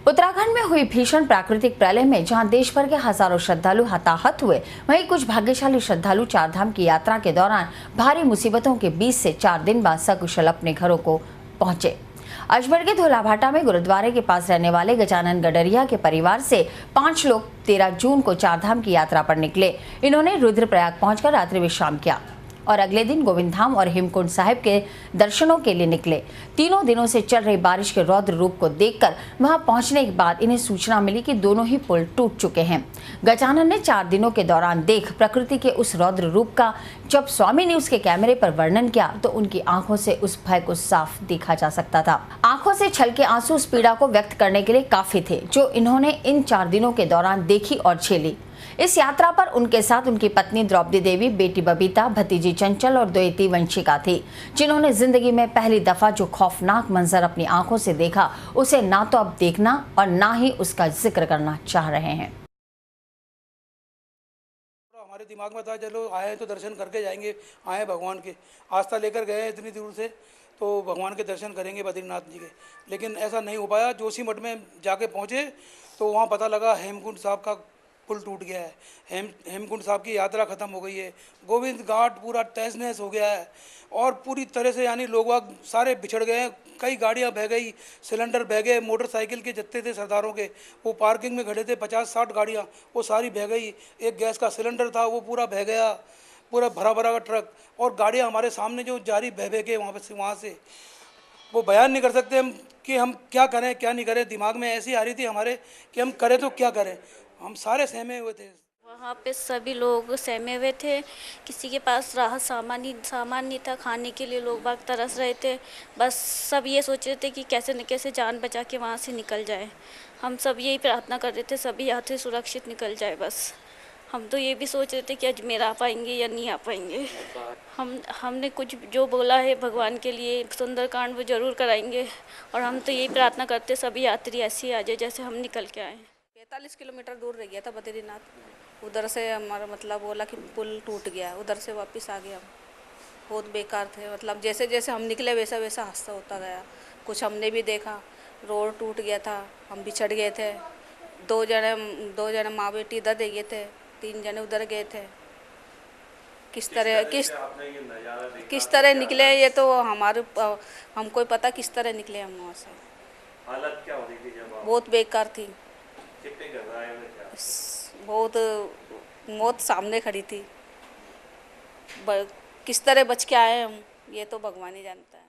उत्तराखंड में हुई भीषण प्राकृतिक प्रलय में जहां देश भर के हजारों श्रद्धालु हताहत हुए, वहीं कुछ भाग्यशाली श्रद्धालु चारधाम की यात्रा के दौरान भारी मुसीबतों के बीच से 4 दिन बाद सकुशल अपने घरों को पहुंचे। अजमेर के धोलाभाटा में गुरुद्वारे के पास रहने वाले गजानन गडरिया के परिवार से 5 लोग 13 जून को चारधाम की यात्रा पर निकले। इन्होंने रुद्रप्रयाग पहुंचकर रात्रि विश्राम किया और अगले दिन गोविंद धाम और हेमकुंड साहिब के दर्शनों के लिए निकले। तीनों दिनों से चल रही बारिश के रौद्र रूप को देखकर वहां पहुंचने के बाद इन्हें सूचना मिली कि दोनों ही पुल टूट चुके हैं। गजानन ने 4 दिनों के दौरान देख प्रकृति के उस रौद्र रूप का जब स्वामी न्यूज के कैमरे पर वर्णन किया तो उनकी आंखों से उस भय को साफ देखा जा सकता था। आंखों से छलके आंसू उस पीड़ा को व्यक्त करने के लिए काफी थे जो इन्होंने इन 4 दिनों के दौरान देखी और झेली। इस यात्रा पर उनके साथ उनकी पत्नी द्रौपदी देवी, बेटी बबीता, भतीजी चंचल और द्वैती वंशिका थी, जिन्होंने जिंदगी में पहली दफा जो खौफनाक मंजर अपनी आंखों से देखा उसे ना तो अब देखना और ना ही उसका जिक्र करना चाह रहे हैं। हमारे दिमाग में था चलो आए तो दर्शन करके जाएंगे, आए भगवान के आस्था लेकर गए इतनी दूर से तो भगवान के दर्शन करेंगे बद्रीनाथ जी के, लेकिन ऐसा नहीं हो पाया। जोशीमठ में जाके पहुँचे तो वहाँ पता लगा हेमकुंड साहब का पुल टूट गया है। हेमकुंड साहब की यात्रा ख़त्म हो गई है। गोविंद घाट पूरा तहस नहस हो गया है और पूरी तरह से यानी लोग सारे बिछड़ गए हैं। कई गाड़ियां बह गई, सिलेंडर बह गए, मोटरसाइकिल के जितने थे सरदारों के वो पार्किंग में खड़े थे 50-60 गाड़ियां, वो सारी बह गई। एक गैस का सिलेंडर था वो पूरा बह गया, पूरा भरा भरा का ट्रक। और गाड़ियाँ हमारे सामने जो जारी बह बह के वहाँ से वो बयान नहीं कर सकते हम कि हम क्या करें क्या नहीं करें। दिमाग में ऐसी आ रही थी हमारे कि हम करें तो क्या करें। हम सारे सहमे हुए थे। वहाँ पे सभी लोग सहमे हुए थे। किसी के पास राहत सामान नहीं था, खाने के लिए लोग बाग तरस रहे थे। बस सब ये सोच रहे थे कि कैसे न कैसे जान बचा के वहाँ से निकल जाए। हम सब यही प्रार्थना कर रहे थे सभी यात्री सुरक्षित निकल जाए। बस हम तो ये भी सोच रहे थे कि अजमेर आ पाएंगे या नहीं आ पाएंगे। हमने कुछ जो बोला है भगवान के लिए सुंदरकांड वो ज़रूर कराएंगे और हम तो यही प्रार्थना करते सभी यात्री ऐसे आ जाए जैसे हम निकल के आए। 45 किलोमीटर दूर रह गया था बद्रीनाथ। उधर से हमारा मतलब बोला कि पुल टूट गया, उधर से वापस आ गया। बहुत बेकार थे, मतलब जैसे जैसे हम निकले वैसा वैसा हादसा होता गया। कुछ हमने भी देखा, रोड टूट गया था, हम बिछड़ गए थे। दो जने माँ बेटी इधर दे गए थे, 3 जने उधर गए थे। किस तरह निकले ये तो हमको पता किस तरह निकले हम वहाँ से। हालत क्या हो रही थी जब बहुत बेकार थी। कितने घबराए हुए थे? बहुत मौत सामने खड़ी थी। किस तरह बच के आए हम ये तो भगवान ही जानता है।